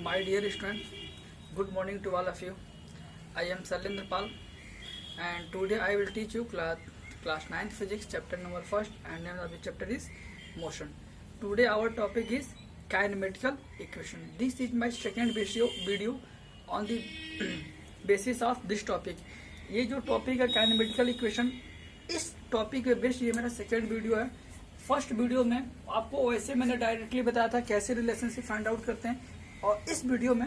My dear student, good morning to all of you. I am Salendra Pal, and today I will teach you class 9th physics chapter number 1st, and name of the chapter is motion. Today our topic is kinematical equation. This is my second video on the basis of this topic. ये जो topic है kinematical equation, इस topic पे based ये मेरा second video है. First video में आपको वैसे मैंने डायरेक्टली बताया था कैसे रिलेशनशिप फाइंड आउट करते हैं, और इस वीडियो में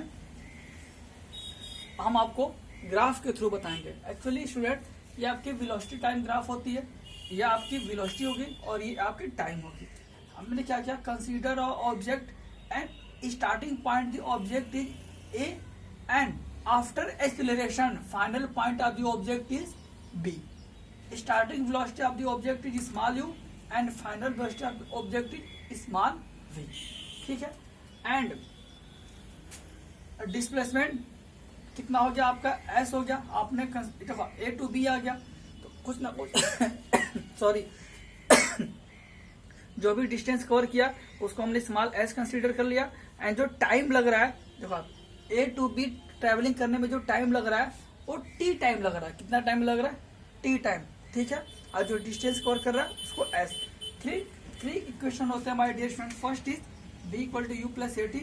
हम आपको ग्राफ के थ्रू बताएंगे. एक्चुअली स्टूडेंट, ये आपकी वेलोसिटी टाइम ग्राफ होती है, ये आपकी वेलोसिटी होगी और ये आपकी टाइम होगी. हमने क्या किया, consider object and starting point the object is A and after acceleration final point of the object is B. Starting velocity of the object is small u and final velocity of the object is small v. ठीक है. And displacement कितना हो गया आपका, S हो गया. आपने ए to be आ गया, तो कुछ ना कुछ सॉरी जो भी डिस्टेंस कवर किया उसको हमने स्मॉल एस कंसीडर कर लिया. एंड जो टाइम लग रहा है, देखो ए टू बी ट्रेवलिंग करने में जो टाइम लग रहा है वो टी टाइम लग रहा है. कितना टाइम लग रहा है, टी टाइम. ठीक है. और जो डिस्टेंस कवर कर रहा है उसको एस. थ्री इक्वेशन होते हैं my dear student. First is v equal to u plus a t,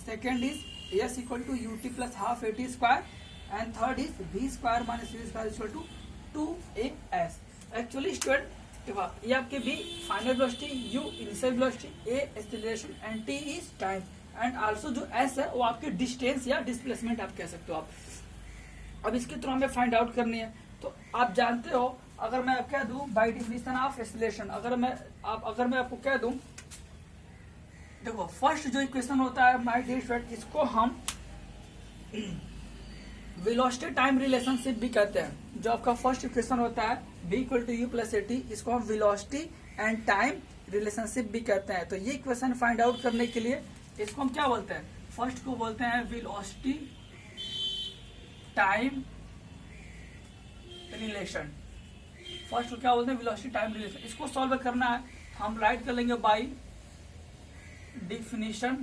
second is s equal to u t plus half a t square, and third is v square minus u square equal to 2as. Actually student देखो, ये आपके v final velocity, u initial velocity, a acceleration and t is time, and also जो s है वो आपकी distance या displacement आप कह सकते हो आप. अब इसके थ्रू हमें फाइंड आउट करनी है. तो आप जानते हो, अगर मैं आप कह दूं बाय डेफिनेशन ऑफ एक्सेलरेशन, अगर मैं आपको कह दूं, देखो फर्स्ट जो इक्वेशन होता है माय डियर स्टूडेंट, इसको हम वेलोसिटी टाइम रिलेशनशिप भी कहते हैं. जो आपका फर्स्ट इक्वेशन होता है v equal to u plus a t, इसको हम वेलोसिटी एंड टाइम रिलेशनशिप भी कहते हैं. तो ये इक्वेशन फाइंड आउट करने के लिए इसको हम क्या बोलते हैं, फर्स्ट को बोलते हैं वेलोसिटी टाइम रिलेशन. फर्स्ट को क्या बोलते हैं, वेलोसिटी टाइम रिलेशन. इसको सॉल्व करना है, हम राइट कर लेंगे by definition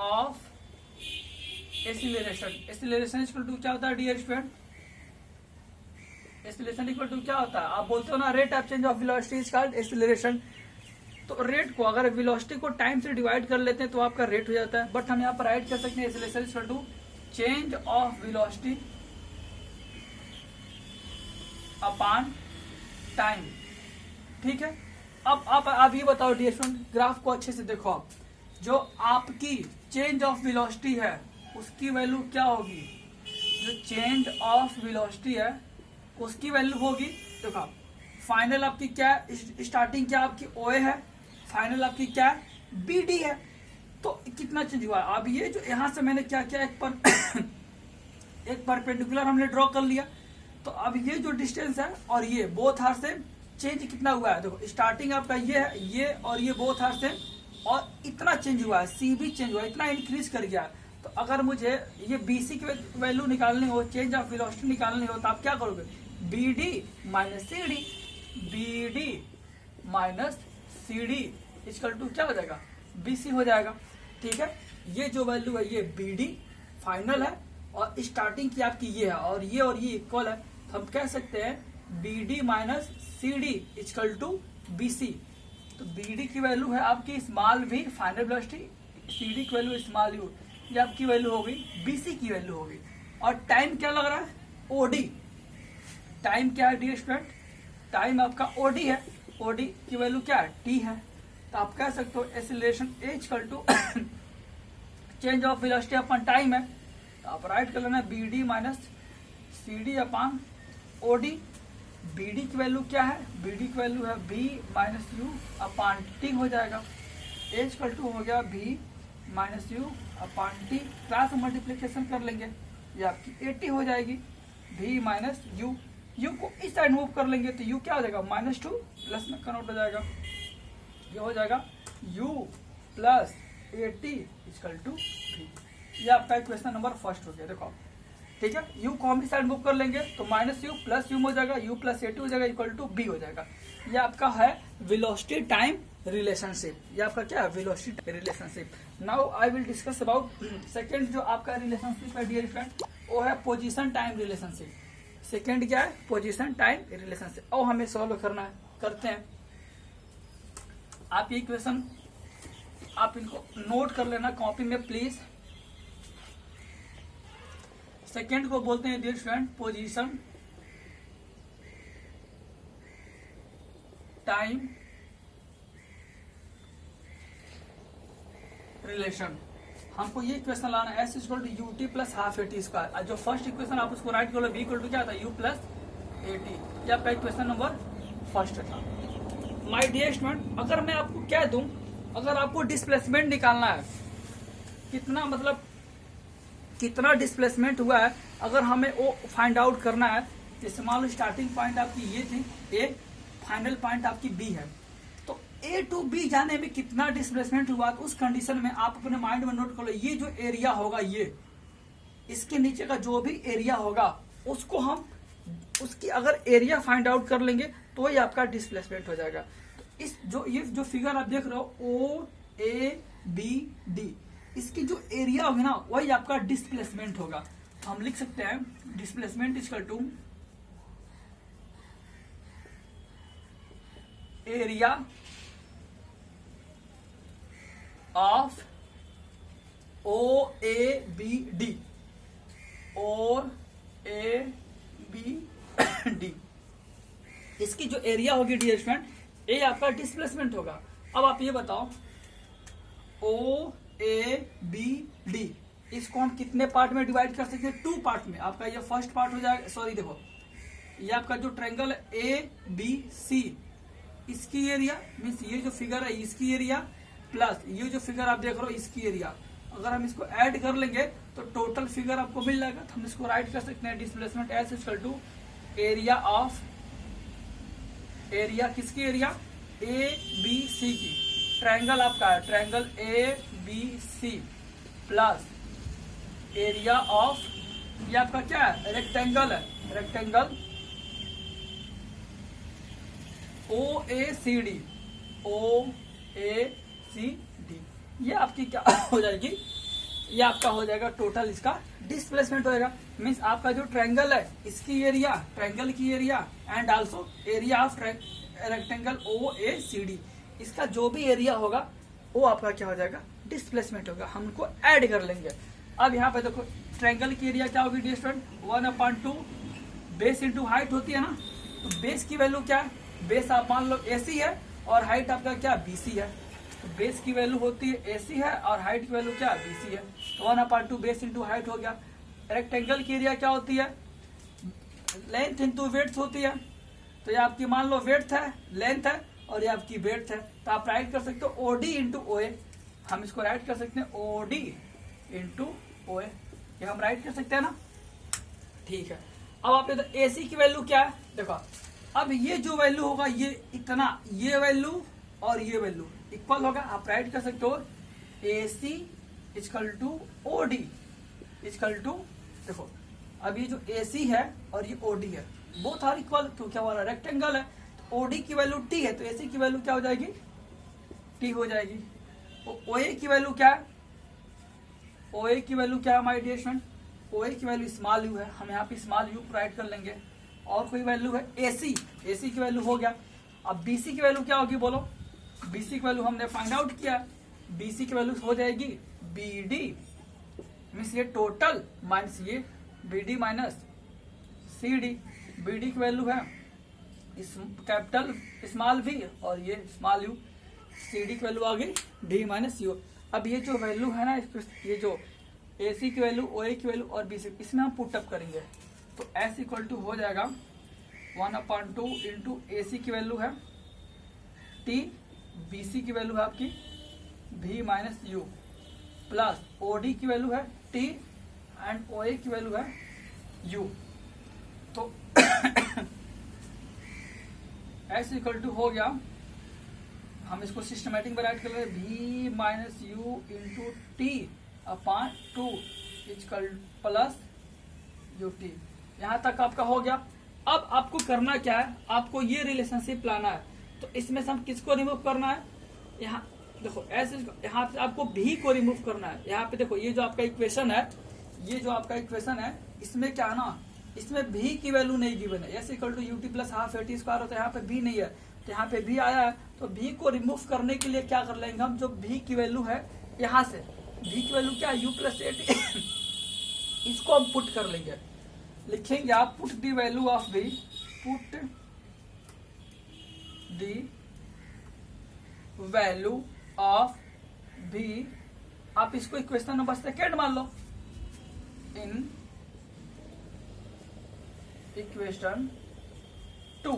of acceleration. acceleration equal to क्या होता है dear student, acceleration equal to क्या होता है, आप बोलते हो ना rate of change of velocity is called acceleration. तो रेट को अगर वेलोसिटी को टाइम से डिवाइड कर लेते हैं तो आपका रेट हो जाता है. बट हम यहाँ पर राइट कर सकते हैं acceleration equal to change of velocity upon time. ठीक है. अब आप ये बताओ डियर स्टूडेंट, ग्राफ को अच्छे से देखो. आप जो आपकी चेंज ऑफ वेलोसिटी है उसकी वैल्यू क्या होगी, जो चेंज ऑफ वेलोसिटी है उसकी वैल्यू होगी, देखो फाइनल आपकी क्या है, स्टार्टिंग क्या आपकी ओए है, फाइनल आपकी क्या है बीडी है. तो कितना चेंज हुआ. अब ये जो यहां से मैंने क्या किया, एक परपेंडिकुलर हमने ड्रॉ कर लिया. तो अब ये जो डिस्टेंस है और ये बोथ आर सेम, चेंज कितना हुआ है, देखो स्टार्टिंग आपका ये है, ये और ये बोथ आर सेम, और इतना चेंज हुआ है, सी भी चेंज हुआ है, इतना इंक्रीज कर गया. तो अगर मुझे ये बीसी की वैल्यू निकालनी हो, चेंज ऑफ वेलोसिटी निकालनी हो, तो आप क्या करोगे, BD minus C D, BD minus C D equal to क्या हो जाएगा, बीसी हो जाएगा. ठीक है. ये जो वैल्यू है ये बीडी फाइनल है, और स्टार्टिंग की आपकी ये है, और ये इक्वल है. तो हम कह सकते हैं BD minus C D equal to BC. तो बीडी की वैल्यू है आपकी small v final velocity, CD की वैल्यू स्मॉल यू, ये आपकी वैल्यू होगी, बीसी की वैल्यू होगी. और टाइम क्या लग रहा है, ओडी. टाइम क्या है डियर स्टूडेंट, टाइम आपका ओडी है, ओडी की वैल्यू क्या है, टी है. तो आप कह सकते हो acceleration equal to change of velocity upon time है. तो आप राइट कर लेना BD minus CD upon OD. BD की वैल्यू क्या है, बीडी की वैल्यू है v minus u upon t हो जाएगा. एच इक्वल टू हो गया v minus u upon t. Cross multiplication कर लेंगे, ये आपकी 80 हो जाएगी. बी माइनस यू, यू को इस साइड मूव कर लेंगे तो यू क्या हो जाएगा, -2 प्लस में कन्वर्ट हो जाएगा. ये हो जाएगा u plus 80 equal to v. ये आपका इक्वेशन नंबर फर्स्ट हो गया. देखो ठीक है, यू को हम इस साइड मूव कर लेंगे तो माइनस यू प्लस यू हो जाएगा, यू प्लस ए टू हो जाएगा इक्वल टू बी हो जाएगा. ये आपका है वेलोसिटी टाइम रिलेशनशिप, ये आपका क्या है, velocity relationship. Now I will discuss about second जो आपका रिलेशनशिप है डियर फ्रेंड, वो है पोजीशन टाइम रिलेशनशिप। सेकंड क्या है, पोजीशन टाइम रिलेशनशिप। और हमें सॉल्व करना है, करते हैं। आप ये क्वेश्चन आप इनको नोट कर लेना कॉपी में प्लीज। सेकंड को बोलते हैं dear friend position time relation. हमको ये क्वेश्चन लाना है, s equal to u t plus half a t square. जो फर्स्ट इक्वेशन आप उसको राइट करो, बी इक्वल टू क्या था, यू प्लस ए टी। ये आपका क्वेश्चन नंबर फर्स्ट था। माय डियर स्टूडेंट, अगर मैं आपको क्या दूं, अगर आपको डिस्प्लेसमेंट निकालना है, कितना मतलब कितना डिस्प्लेसमेंट हुआ है, अगर हमें वो फाइंड आउट करना है, जैसे मान लो स्टार्टिंग पॉइंट आपकी ये थी ए, फाइनल पॉइंट आपकी बी है, तो ए टू बी जाने में कितना डिस्प्लेसमेंट हुआ, तो उस कंडीशन में आप अपने माइंड में नोट कर लो, ये जो एरिया होगा, ये इसके नीचे का जो भी एरिया होगा, उसको हम उसकी अगर एरिया फाइंड आउट कर लेंगे तो ये आपका डिस्प्लेसमेंट हो जाएगा। तो इस ये जो फिगर आप देख रहे हो ओ ए बी डी, इसकी जो एरिया होगी ना, वही आपका डिस्प्लेसमेंट होगा। तो हम लिख सकते हैं displacement equal to area of O A B D, और ए बी डी, इसकी जो एरिया होगी डियर फ्रेंड, ए आपका डिस्प्लेसमेंट होगा। अब आप ये बताओ ओ ए बी डी, इसको हम कितने पार्ट में डिवाइड कर सकते हैं, 2 पार्ट में। आपका ये फर्स्ट पार्ट हो जाएगा, सॉरी देखो, ये आपका जो ट्रायंगल ए बी सी, इसकी एरिया मीन्स ये जो फिगर है इसकी एरिया, प्लस ये जो फिगर आप देख रहे हो इसकी एरिया, अगर हम इसको ऐड कर लेंगे तो टोटल फिगर आपको मिल जाएगा। तो हम इसको राइट कर सकते हैं displacement s equal to area of, area किसकी एरिया, ए बी सी की, ट्रायंगल आपका है triangle A B C, plus area of, ये आपका क्या है, रेक्टेंगल है, rectangle O A C D, O A C D, ये आपकी क्या हो जाएगी, ये आपका हो जाएगा टोटल इसका डिस्प्लेसमेंट होएगा। मीन्स आपका जो ट्रायंगल है इसकी एरिया, ट्रायंगल की area and also area of rectangle O A C D, इसका जो भी एरिया होगा वो आपका क्या हो जाएगा, डिस्प्लेसमेंट होगा। हम उनको ऐड कर लेंगे। अब यहाँ पे देखो ट्रायंगल की एरिया क्या होगी dear student, 1/2 base into height होती है ना, तो बेस की वैल्यू क्या है, बेस आप मान लो AC है और हाइट आपका क्या BC है, तो बेस की वैल्यू होती है AC है और हाइट की वैल्यू क्या BC है, तो 1/2 बेस इंटू हाइट हो गया। रेक्टेंगल की एरिया क्या होती है, लेंथ इंटू वेड्थ होती है, तो ये आपकी मान लो वेड्थ है, लेंथ है और ये आपकी वेड्थ है, तो आप राइट कर सकते हो OD इंटू OA, हम इसको राइट कर सकते हैं OD इंटू OA, ये हम राइट कर सकते हैं ना, ठीक है। अब आप तो AC की वैल्यू क्या है, देखो अब ये जो वैल्यू होगा ये इतना, ये वैल्यू और ये वैल्यू इक्वल होगा, आप राइट कर सकते हो AC equal to OD equal to, देखो अब ये जो AC है और ये OD है, बोथ आर इक्वल, क्योंकि हमारा रेक्टेंगल है, तो OD की वैल्यू T है, तो AC की वैल्यू क्या हो जाएगी, T हो जाएगी। तो OA की वैल्यू क्या है, OA की वैल्यू क्या है माय डियर फ्रेंड, OA की वैल्यू स्मॉल यू है, हम यहाँ पे स्मॉल यू राइट कर लेंगे। और कोई वैल्यू है AC, AC की वैल्यू हो गया। अब BC की वैल्यू क्या होगी बोलो, BC की वैल्यू हमने फाइंड आउट किया, BC की वैल्यू हो जाएगी BD, मीन्स ये टोटल माइनस ये BD माइनस CD, BD की वैल्यू है कैपिटल स्मॉल v और ये स्मॉल u, CD की वैल्यू आ गई D माइनस U। अब ये जो वैल्यू है ना, ये जो AC की वैल्यू, OA की वैल्यू और BC, इसमें हम पुटअप करेंगे, तो S इक्वल टू हो जाएगा 1/2 इंटू AC की वैल्यू है T, BC की वैल्यू है आपकी V minus U, plus OD की वैल्यू है T एंड OA की वैल्यू है U। तो S इक्वल टू हो गया, हम इसको सिस्टमेटिक में राइट कर रहे हैं V minus U into T/2 equal plus UT। यहाँ तक आपका हो गया। अब आपको करना क्या है, आपको ये रिलेशनशिप लाना है, तो इसमें से हम किसको रिमूव करना है, यहाँ देखो ऐसे, यहाँ पे आपको भी को रिमूव करना है। यहाँ पे देखो ये जो आपका इक्वेशन है, ये जो आपका इक्वेशन है, इसमें क्या है ना, इसमें भी की वैल्यू नहीं गिवन है। S equal to u t plus half a t square होता है, यहाँ पे भी नहीं है, तो यहाँ पे भी आया है। तो भी को रिमूव करने के लिए क्या कर लेंगे हम, जो भी की वैल्यू है यहाँ से, भी की वैल्यू क्या है, यू प्लस ए टी, इसको हम पुट कर लेंगे। लिखेंगे आप put the value of v, put the value of v, आप इसको इक्वेशन नंबर सेकेंड मान लो, इन इक्वेशन 2।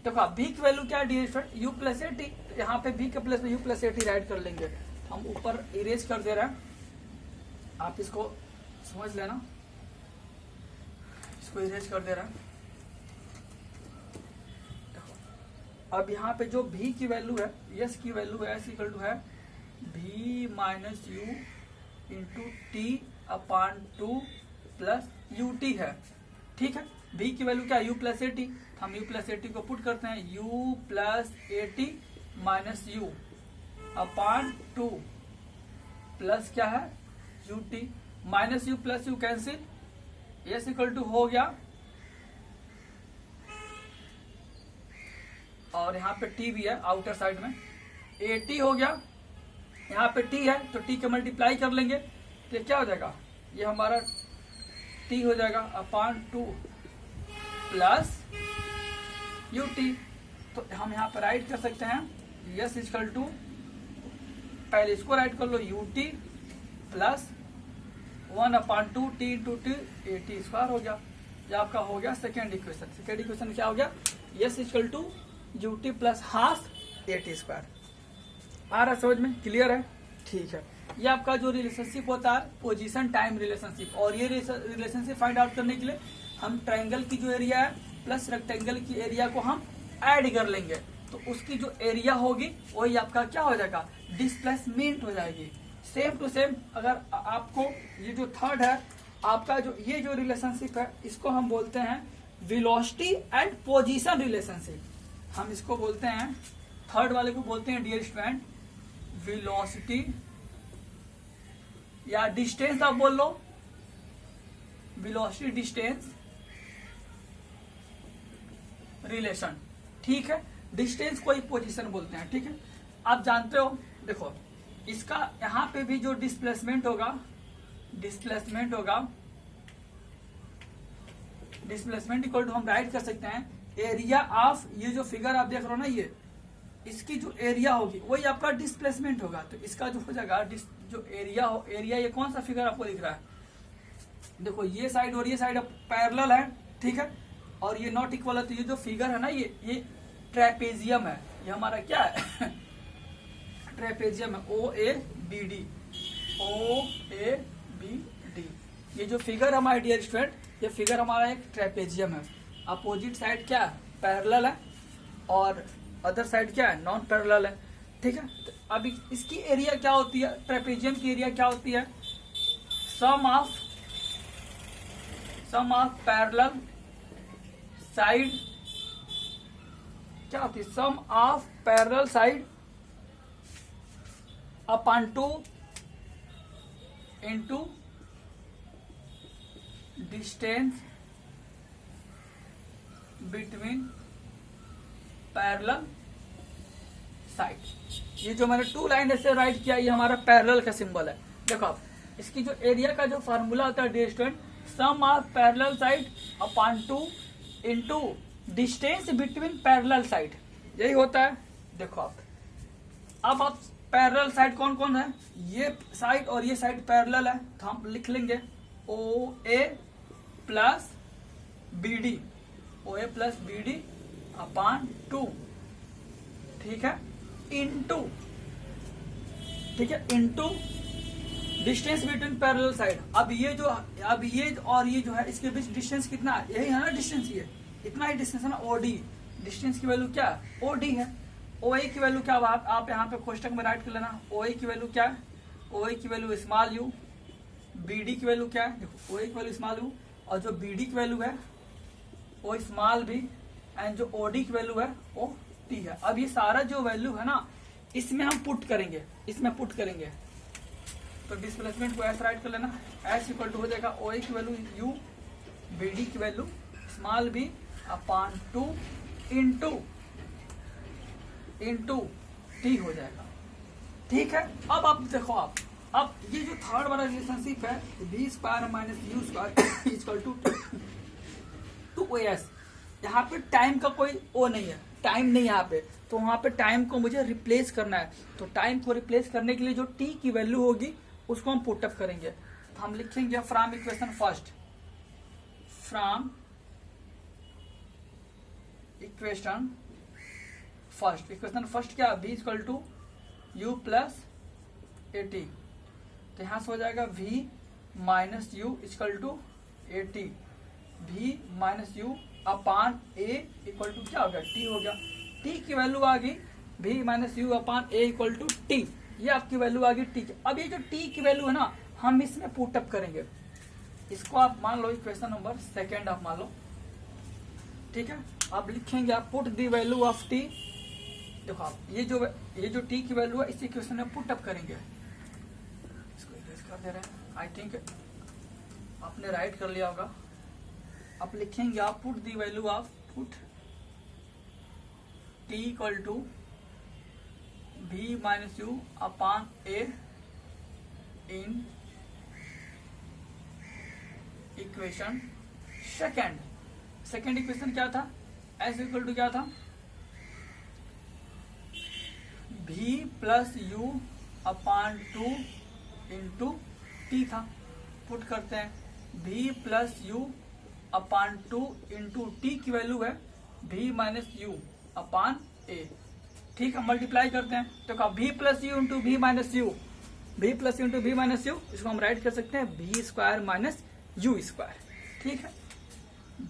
देखो आप बी की वैल्यू क्या है dear student, u plus a t, यहाँ पे बी के प्लस में u plus a t write कर लेंगे। हम ऊपर इरेज कर दे रहे हैं, आप इसको समझ लेना, इसको इरेज कर दे रहे हैं। अब यहाँ पे जो भी की वैल्यू है, यस की वैल्यू है, एस इक्वल टू है v minus u into t upon 2 plus u t है। ठीक है, भी की वैल्यू क्या है, यू प्लस ए टी, हम यू प्लस ए टी को पुट करते हैं, u plus a t minus u upon 2 plus क्या है u t, minus u plus u cancel, s equal to हो गया, और यहाँ पे टी भी है आउटर साइड में, ए टी हो गया, यहाँ पे टी है तो टी के मल्टीप्लाई कर लेंगे, तो क्या हो जाएगा, ये हमारा टी हो जाएगा अपॉन 2 प्लस यू टी। तो हम यहाँ पर राइट कर सकते हैं यस इक्वल टू, पहले इसको राइट कर लो, u t plus 1/2 t into t, a t square हो गया। ये आपका हो गया सेकेंड इक्वेशन। सेकेंड इक्वेशन क्या हो गया, s equal to u t plus half a t square. आ रहा है समझ में, क्लियर है? ठीक है, ये आपका जो रिलेशनशिप होता है पोजीशन टाइम रिलेशनशिप, और ये रिलेशनशिप फाइंड आउट करने के लिए हम ट्रायंगल की जो एरिया है प्लस रेक्टेंगल की एरिया को हम ऐड कर लेंगे, तो उसकी जो एरिया होगी वही आपका क्या हो जाएगा, डिस्प्लेसमेंट हो जाएगी। सेम टू सेम अगर आपको ये जो थर्ड है आपका, जो ये जो रिलेशनशिप है इसको हम बोलते हैं वेलोसिटी एंड पोजीशन रिलेशनशिप। हम इसको बोलते हैं, थर्ड वाले को बोलते हैं डियर स्टूडेंट वेलोसिटी, या डिस्टेंस आप बोल लो, वेलोसिटी डिस्टेंस रिलेशन। ठीक है, डिस्टेंस को ही पोजीशन बोलते हैं। ठीक है, आप जानते हो, देखो इसका यहां पे भी जो डिस्प्लेसमेंट होगा, डिस्प्लेसमेंट इक्वल टू हम राइट कर सकते हैं एरिया ऑफ, ये जो फिगर आप देख रहे हो ना, ये इसकी जो एरिया होगी वही आपका डिस्प्लेसमेंट होगा। तो इसका जो हो जाएगा जो एरिया हो, एरिया ये कौन सा फिगर आपको दिख रहा है, देखो ये साइड और ये साइड पैरेलल है। ठीक है, और ये नॉट इक्वल है, तो ये जो फिगर है ना, ये ट्रेपेजियम है, ये हमारा क्या है ट्रेपेजियम है, O A B D, O A B D. ये जो फिगर हमारे डियर स्टूडेंट, ये फिगर हमारा एक ट्रेपेजियम है। अपोजिट साइड क्या है, पैरेलल है, और अदर साइड क्या है, नॉन पैरेलल है। ठीक है, तो अभी इसकी एरिया क्या होती है, ट्रेपेजियम की एरिया क्या होती है, सम ऑफ पैरेलल साइड क्या होती है, sum of parallel side upon 2 into distance between parallel side. ये जो मैंने 2 लाइन ऐसे राइट किया, ये हमारा पैरेलल का सिंबल है। देखो आप इसकी जो एरिया का जो फार्मूला होता है dear student, sum of parallel side upon 2 into distance between parallel side, यही होता है। देखो अब आप पैरेलल साइड कौन कौन है, ये साइड और ये साइड पैरेलल है, तो हम लिख लेंगे ओ ए प्लस बी डी, ओ ए प्लस बी डी अपॉन 2। ठीक है, इनटू, ठीक है, into distance between parallel side. अब ये और ये जो है इसके बीच डिस्टेंस कितना है, यही है ना डिस्टेंस, ये इतना ही डिस्टेंस है ना, ओडी। डिस्टेंस की वैल्यू क्या है, ओडी है। ओ ए की वैल्यू क्या, आप यहाँ पे कोष्टक में राइट कर लेना, ओ ए की वैल्यू क्या है, ओ ए की value small u, B D की वैल्यू क्या है, देखो ओ ए की वैल्यू स्मॉल यू, और जो बी डी की वैल्यू है वो स्मॉल बी, एंड जो ओ डी की वैल्यू है वो टी है। अब ये सारा जो वैल्यू है ना, इसमें हम पुट करेंगे, इसमें पुट करेंगे। तो डिस्प्लेसमेंट को ऐसे राइट कर लेना, एस इक्वल टू हो जाएगा ओ ए की वैल्यू यू, बी डी की value small v upon 2 into t हो जाएगा। ठीक है, अब आप देखो, आप अब ये जो थर्ड वाला रिलेशनशिप है v square minus u square equal to O S, यहाँ पे टाइम का कोई ओ नहीं है, टाइम नहीं यहाँ पे, तो वहाँ पे टाइम को मुझे रिप्लेस करना है। तो टाइम को रिप्लेस करने के लिए जो टी की वैल्यू होगी उसको हम पुटअप करेंगे। तो हम लिखेंगे from equation first, from equation first क्या, v equal to u plus a t, तो यहां से हो जाएगा v minus u equal to a t, v minus u upon a equal to क्या हो गया, टी हो गया। टी की वैल्यू आ गई v minus u upon a equal to t, ये आपकी वैल्यू आ गई टी की। अब ये जो टी की वैल्यू है ना, हम इसमें पुटअप करेंगे। इसको आप मान लो इक्वेशन नंबर सेकेंड आप मान लो, ठीक है। आप लिखेंगे, आप put the value of T, देखो आप ये जो टी की वैल्यू है इसी क्वेश्चन में पुटअप करेंगे। इसको इरेज कर दे रहे हैं, आई थिंक आपने राइट कर लिया होगा। आप लिखेंगे, आप put the value of put t equal to v minus u upon a in equation second equation क्या था, एस इक्वल टू क्या था, v plus u upon 2 into t था। पुट करते हैं, v plus u upon 2 into t की value है v minus u upon a, ठीक है। मल्टीप्लाई करते हैं, तो कहा v plus u into v minus u, v plus u into v minus u, इसको हम राइट कर सकते हैं v square minus u square, ठीक है।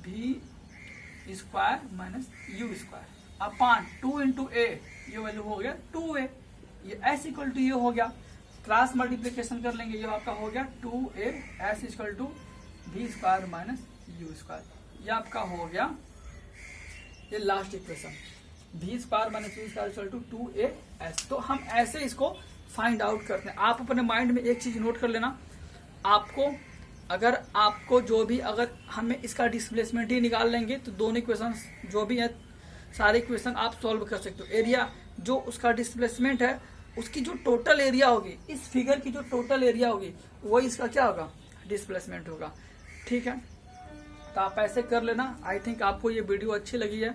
v square minus u square upon 2 into a, ये वैल्यू हो गया 2a, ये s इक्वल टू ये हो गया, क्रॉस मल्टीप्लिकेशन कर लेंगे, ये आपका हो गया 2a s equal to v square minus u square, ये आपका हो गया ये last equation, v square minus u square equal to 2a s। तो हम ऐसे इसको फाइंड आउट करते हैं। आप अपने माइंड में एक चीज नोट कर लेना, आपको जो भी, अगर हमें इसका डिस्प्लेसमेंट ही निकाल लेंगे तो दोनों इक्वेशन जो भी है सारे इक्वेशन आप सॉल्व कर सकते हो। एरिया जो उसका डिस्प्लेसमेंट है, उसकी जो टोटल एरिया होगी, इस फिगर की जो टोटल एरिया होगी वही इसका क्या होगा, डिस्प्लेसमेंट होगा, ठीक है। तो आप ऐसे कर लेना। आई थिंक आपको ये वीडियो अच्छी लगी है,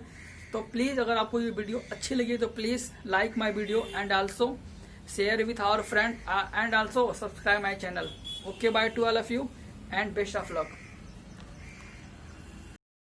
तो प्लीज़ अगर आपको ये वीडियो अच्छी लगी तो please like my video and also share with our friend and also subscribe my channel. Okay, bye to all of you and best of luck.